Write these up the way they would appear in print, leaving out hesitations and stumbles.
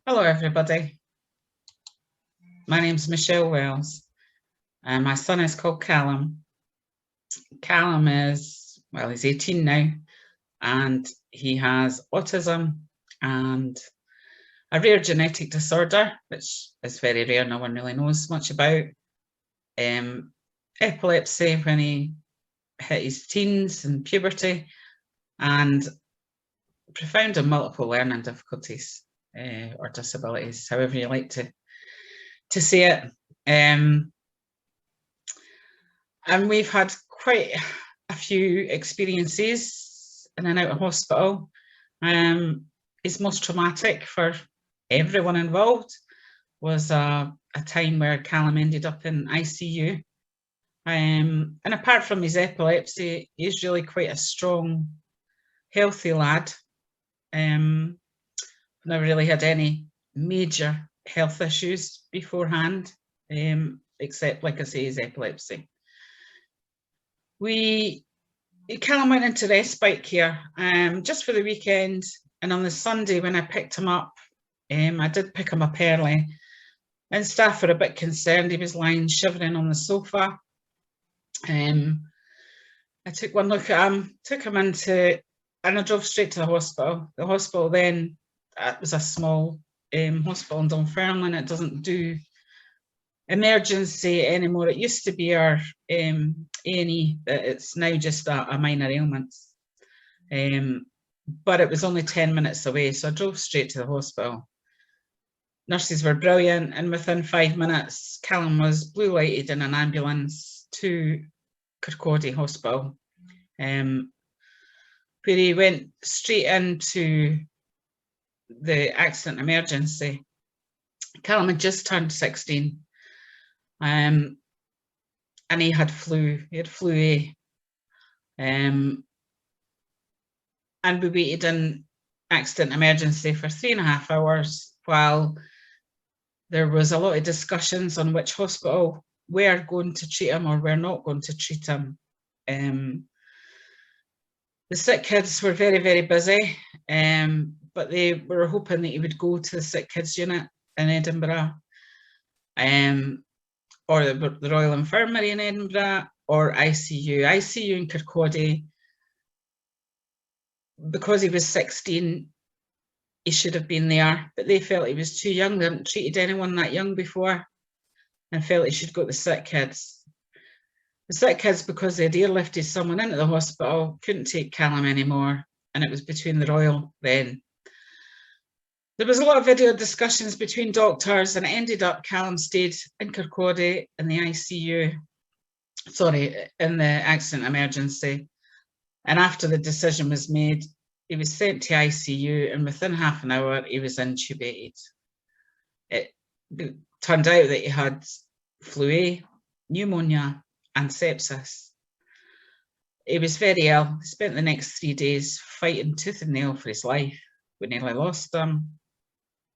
Hello, everybody. My name's Michelle Wells, and my son is called Callum. Callum is, well, he's 18 now, and he has autism and a rare genetic disorder, which is very rare, no one really knows much about. Epilepsy when he hit his teens and puberty, and profound and multiple learning difficulties or disabilities, however you like to say it. And we've had quite a few experiences in and out of hospital. It's most traumatic for everyone involved was a time where Callum ended up in ICU. And apart from his epilepsy, he's really quite a strong, healthy lad. Never really had any major health issues beforehand, except, like I say, his epilepsy. Callum went into respite care just for the weekend, and on the Sunday when I picked him up, I did pick him up early, and staff were a bit concerned. He was lying shivering on the sofa. I took one look at him, took him into, and I drove straight to the hospital. The hospital then, it was a small hospital in Dunfermline. It doesn't do emergency anymore. It used to be our A&E, but it's now just a minor ailment. But it was only 10 minutes away, so I drove straight to the hospital. Nurses were brilliant, and within 5 minutes, Callum was blue lighted in an ambulance to Kirkcaldy Hospital, where he went straight into the accident emergency. Callum had just turned 16, and he had flu. He had flu A, and we waited in accident emergency for 3.5 hours while there was a lot of discussions on which hospital we're going to treat him or we're not going to treat him. The sick kids were very, very busy, but they were hoping that he would go to the sick kids unit in Edinburgh, or the Royal Infirmary in Edinburgh, or ICU. ICU in Kirkcaldy, because he was 16, he should have been there, but they felt he was too young. They hadn't treated anyone that young before, and felt he should go to the sick kids. The sick kids, because they'd airlifted someone into the hospital, couldn't take Callum anymore, and it was between the Royal then. There was a lot of video discussions between doctors, and it ended up Callum stayed in Kirkcaldy in the ICU, in the accident emergency. And after the decision was made, he was sent to ICU, and within half an hour, he was intubated. It turned out that he had flu A, pneumonia, and sepsis. He was very ill. He spent the next 3 days fighting tooth and nail for his life. We nearly lost him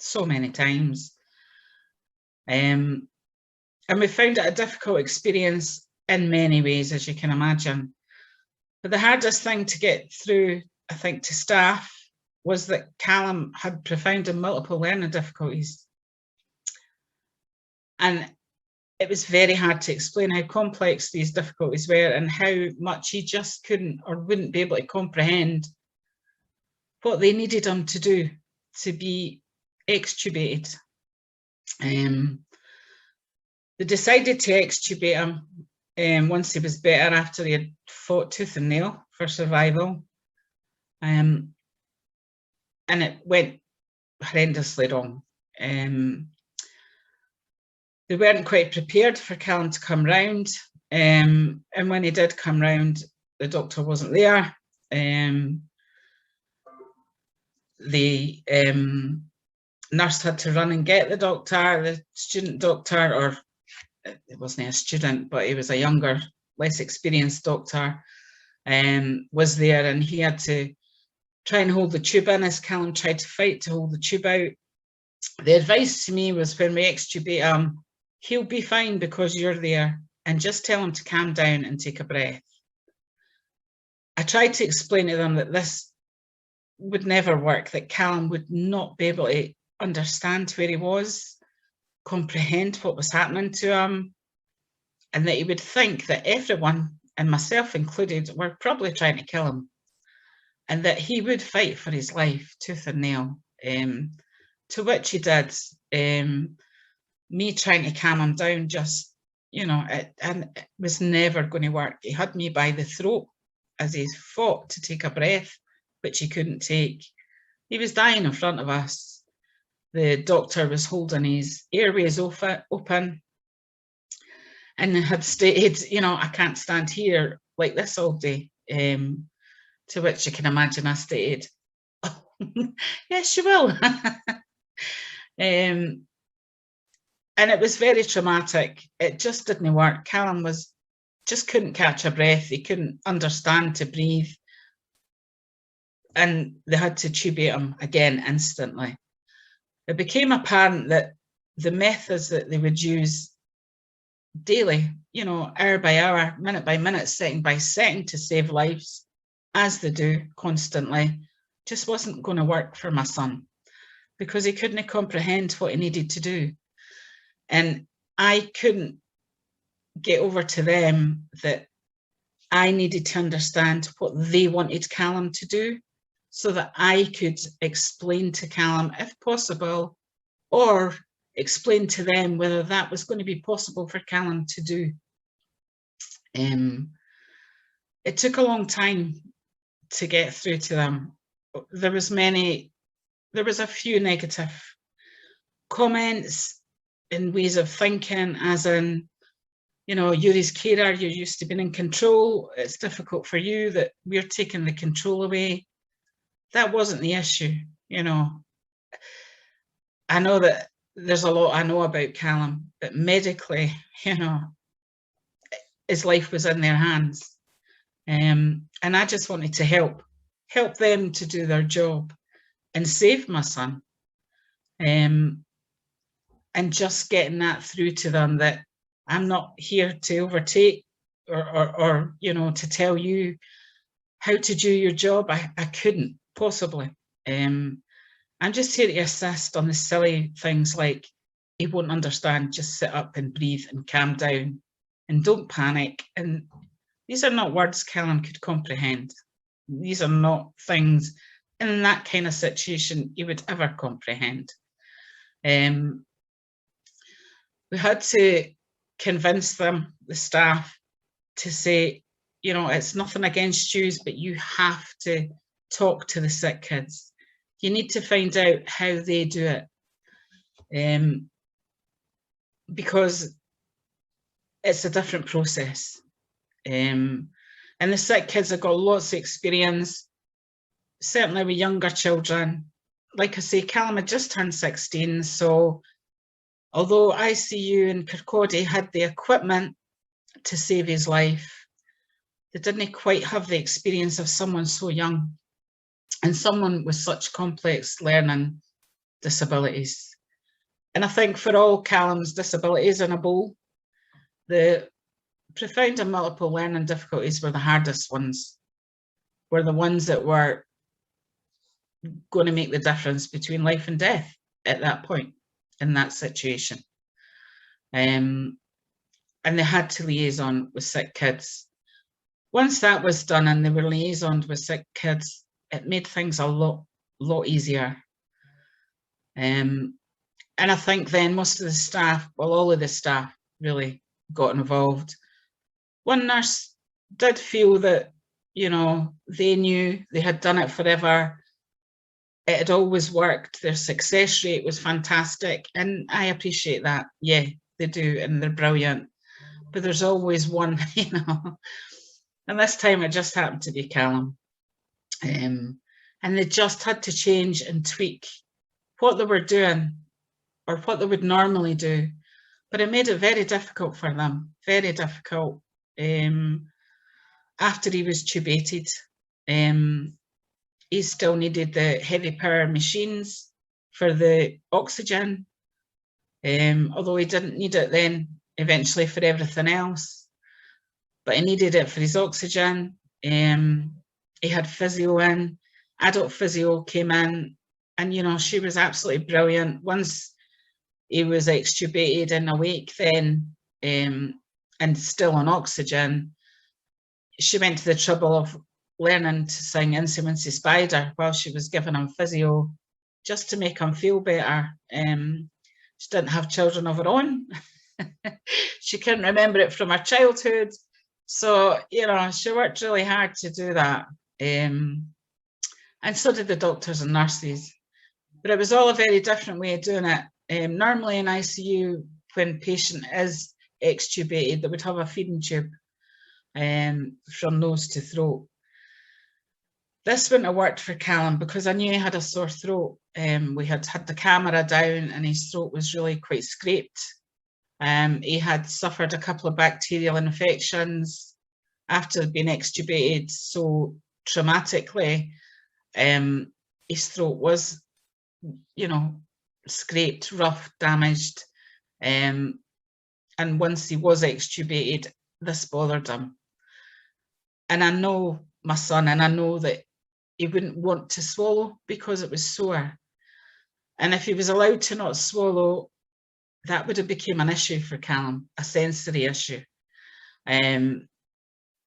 so many times. And we found it a difficult experience in many ways, as you can imagine. But the hardest thing to get through, I think, to staff was that Callum had profound and multiple learning difficulties. And it was very hard to explain how complex these difficulties were and how much he just couldn't or wouldn't be able to comprehend what they needed him to do to be extubated. They decided to extubate him once he was better, after he had fought tooth and nail for survival. And it went horrendously wrong. They weren't quite prepared for Callum to come round, and when he did come round, the doctor wasn't there. The nurse had to run and get the doctor. The student doctor, or it wasn't a student, but he was a younger, less experienced doctor, was there, and he had to try and hold the tube in as Callum tried to fight to hold the tube out. The advice to me was, when we extubate him, he'll be fine because you're there, and just tell him to calm down and take a breath. I tried to explain to them that this would never work, that Callum would not be able to understand where he was, comprehend what was happening to him, and that he would think that everyone, and myself included, were probably trying to kill him, and that he would fight for his life tooth and nail, to which he did. Me trying to calm him down, just, and it was never going to work. He had me by the throat as he fought to take a breath, which he couldn't take. He was dying in front of us. The doctor was holding his airways open and had stated, I can't stand here like this all day. To which you can imagine I stated, oh, yes, you will. And it was very traumatic. It just didn't work. Callum just couldn't catch a breath. He couldn't understand to breathe. And they had to tubate him again instantly. It became apparent that the methods that they would use daily, hour by hour, minute by minute, second by second to save lives, as they do constantly, just wasn't going to work for my son, because he couldn't comprehend what he needed to do. And I couldn't get over to them that I needed to understand what they wanted Callum to do, so that I could explain to Callum, if possible, or explain to them whether that was going to be possible for Callum to do. It took a long time to get through to them. There was a few negative comments in ways of thinking, as in, you're his carer, you're used to being in control, it's difficult for you that we're taking the control away. That wasn't the issue. I know that there's a lot I know about Callum, but medically, his life was in their hands. And I just wanted to help them to do their job and save my son. And just getting that through to them, that I'm not here to overtake or to tell you how to do your job. I couldn't possibly. I'm just here to assist on the silly things like, he won't understand, just sit up and breathe and calm down and don't panic. And these are not words Callum could comprehend. These are not things in that kind of situation he would ever comprehend. We had to convince them, the staff, to say, it's nothing against you, but you have to talk to the sick kids. You need to find out how they do it, because it's a different process. And the sick kids have got lots of experience, certainly with younger children. Like I say, Callum had just turned 16, so although ICU and Kirkcaldy had the equipment to save his life, they didn't quite have the experience of someone so young and someone with such complex learning disabilities. And I think for all Callum's disabilities in a bowl, the profound and multiple learning difficulties were the hardest ones, were the ones that were going to make the difference between life and death at that point, in that situation. And they had to liaison with sick kids. Once that was done and they were liaisoned with sick kids, it made things a lot easier. And I think then most of the staff, well, all of the staff really got involved. One nurse did feel that, they knew, they had done it forever. It had always worked. Their success rate was fantastic. And I appreciate that. Yeah, they do. And they're brilliant. But there's always one, And this time it just happened to be Callum. And they just had to change and tweak what they were doing or what they would normally do. But it made it very difficult for them, very difficult. After he was tubated, he still needed the heavy power machines for the oxygen, although he didn't need it then eventually for everything else. But he needed it for his oxygen. He had physio in, adult physio came in And, you know, she was absolutely brilliant. Once he was extubated and awake then, and still on oxygen, she went to the trouble of learning to sing Incy Wincy Spider while she was giving him physio, just to make him feel better. She didn't have children of her own. She couldn't remember it from her childhood. So, you know, she worked really hard to do that. And so did the doctors and nurses. But it was all a very different way of doing it. Normally in ICU, when patient is extubated, they would have a feeding tube from nose to throat. This wouldn't have worked for Callum because I knew he had a sore throat. We had the camera down and his throat was really quite scraped. He had suffered a couple of bacterial infections after being extubated so traumatically. His throat was, you know, scraped, rough, damaged. And once he was extubated, this bothered him. And I know my son, and I know that he wouldn't want to swallow because it was sore. And if he was allowed to not swallow, that would have become an issue for Callum, a sensory issue.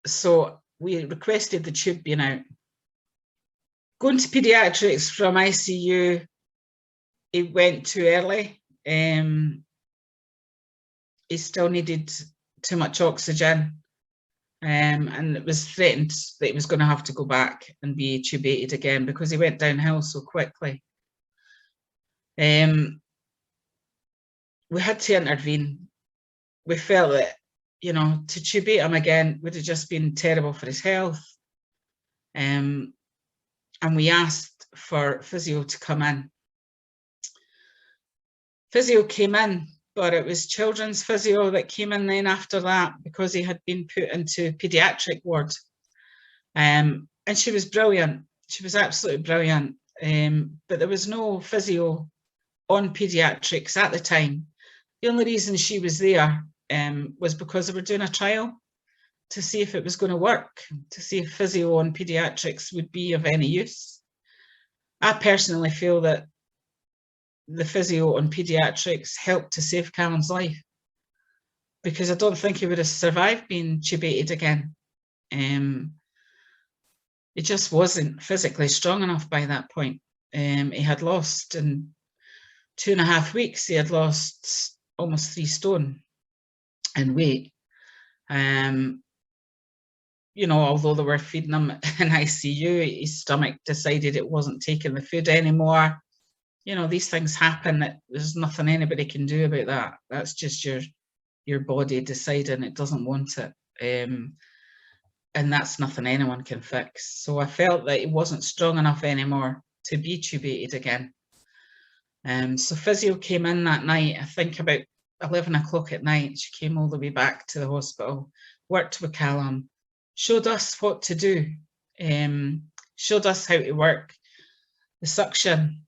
So we requested the tube being out. Going to paediatrics from ICU, he went too early. He still needed too much oxygen. And it was threatened that he was going to have to go back and be tubated again because he went downhill so quickly. We had to intervene. We felt that, you know, to tubate him again would have just been terrible for his health. And we asked for physio to come in. Physio came in, but it was children's physio that came in then after that because he had been put into paediatric ward. And she was brilliant. She was absolutely brilliant. But there was no physio on paediatrics at the time. The only reason she was there was because they were doing a trial to see if it was going to work, to see if physio on paediatrics would be of any use. I personally feel that the physio on paediatrics helped to save Callum's life because I don't think he would have survived being tubated again. He just wasn't physically strong enough by that point. He had lost, in 2.5 weeks, he had lost almost 3 stone in weight. You know, although they were feeding him in ICU, his stomach decided it wasn't taking the food anymore. You know, these things happen. There's nothing anybody can do about that. That's just your body deciding it doesn't want it. And that's nothing anyone can fix. So I felt that he wasn't strong enough anymore to be tubated again. So physio came in that night, I think about 11 o'clock at night. She came all the way back to the hospital, worked with Callum, showed us what to do, showed us how to work the suction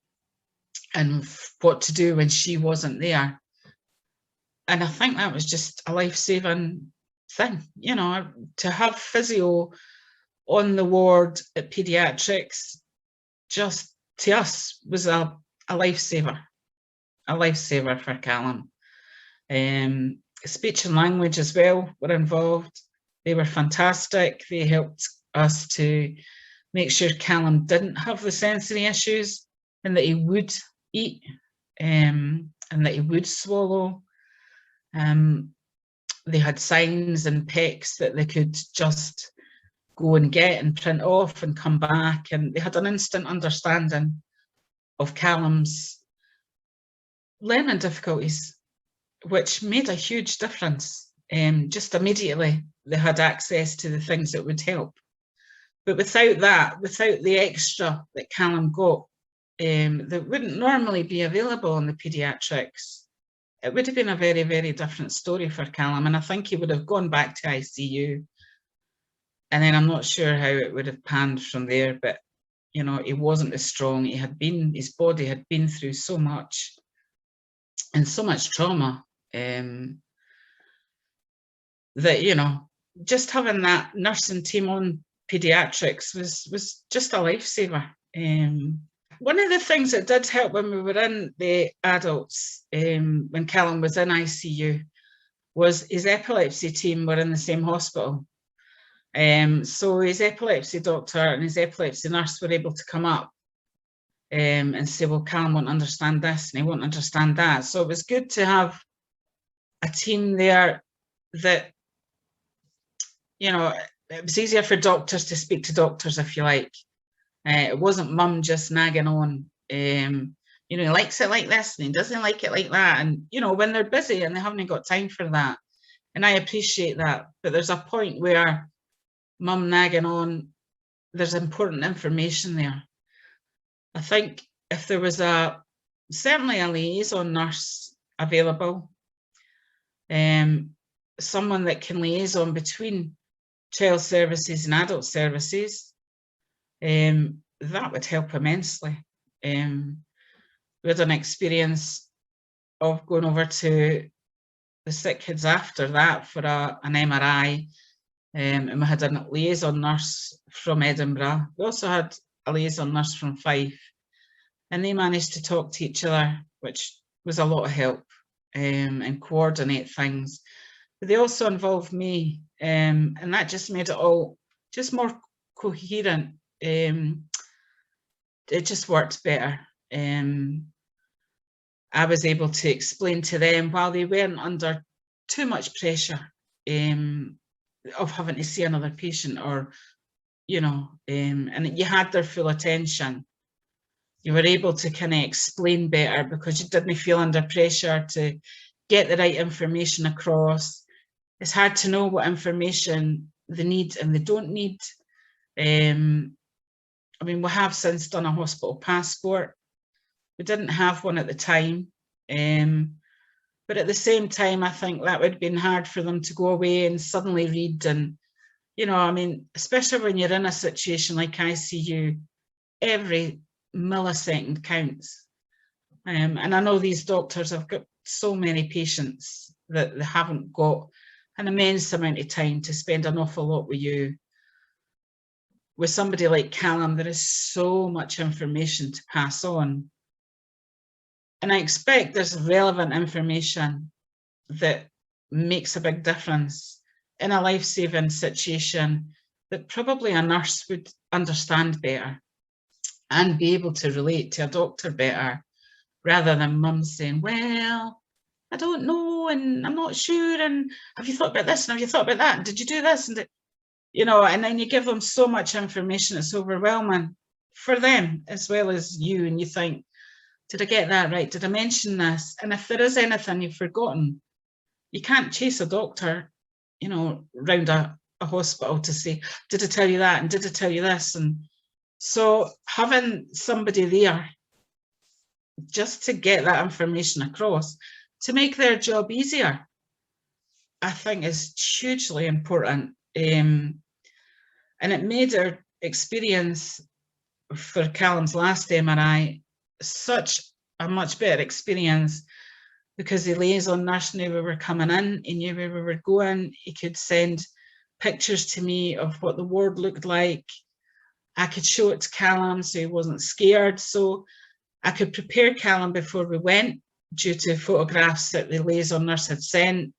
and what to do when she wasn't there. And I think that was just a life-saving thing, you know, to have physio on the ward at paediatrics, just to us was a lifesaver for Callum. Speech and language as well were involved. They were fantastic. They helped us to make sure Callum didn't have the sensory issues and that he would eat and that he would swallow. They had signs and pecks that they could just go and get and print off and come back, and they had an instant understanding of Callum's learning difficulties, which made a huge difference. Just immediately they had access to the things that would help. But without that, without the extra that Callum got, that wouldn't normally be available in the paediatrics, it would have been a very, very different story for Callum. And I think he would have gone back to ICU. And then I'm not sure how it would have panned from there, but, you know, he wasn't as strong. His body had been through so much and so much trauma that, you know, just having that nursing team on paediatrics was just a lifesaver. One of the things that did help when we were in the adults, when Callum was in ICU, was his epilepsy team were in the same hospital. So his epilepsy doctor and his epilepsy nurse were able to come up and say, well, Callum won't understand this and he won't understand that. So it was good to have a team there that, you know, it was easier for doctors to speak to doctors, if you like. It wasn't mum just nagging on, you know, he likes it like this and he doesn't like it like that. And, you know, when they're busy and they haven't got time for that. And I appreciate that. But there's a point where mum nagging on, there's important information there. I think if there was certainly a liaison nurse available, someone that can liaison between child services and adult services, that would help immensely. We had an experience of going over to the sick kids after that for an MRI, and we had a liaison nurse from Edinburgh. We also had a liaison nurse from Fife, and they managed to talk to each other, which was a lot of help, and coordinate things. But they also involved me, and that just made it all just more coherent. It just worked better. I was able to explain to them while they weren't under too much pressure of having to see another patient, or, you know, and you had their full attention. You were able to kind of explain better because you didn't feel under pressure to get the right information across. It's hard to know what information they need and they don't need. I mean, we have since done a hospital passport. We didn't have one at the time. But at the same time, I think that would have been hard for them to go away and suddenly read. And, you know, I mean, especially when you're in a situation like ICU, every millisecond counts. And I know these doctors have got so many patients that they haven't got an immense amount of time to spend an awful lot with you. With somebody like Callum, there is so much information to pass on. And I expect there's relevant information that makes a big difference in a life-saving situation that probably a nurse would understand better and be able to relate to a doctor better, rather than mum saying, well, I don't know, and I'm not sure, and have you thought about this, and have you thought about that, and did you do this, and you know, and then you give them so much information, it's overwhelming for them as well as you, and you think, did I get that right? Did I mention this? And if there is anything you've forgotten, you can't chase a doctor, you know, round a hospital to say, did I tell you that? And did I tell you this? And so having somebody there just to get that information across, to make their job easier, I think is hugely important. And it made our experience for Callum's last MRI such a much better experience, because the liaison nurse knew we were coming in, he knew where we were going, he could send pictures to me of what the ward looked like. I could show it to Callum so he wasn't scared. So I could prepare Callum before we went, due to photographs that the liaison nurse had sent.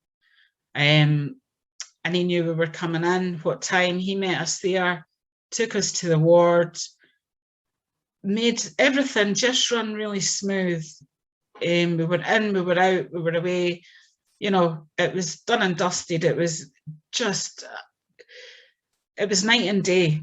And he knew we were coming in, what time. He met us there, took us to the ward, made everything just run really smooth. We were in, we were out, we were away. You know, it was done and dusted. It was just, it was night and day.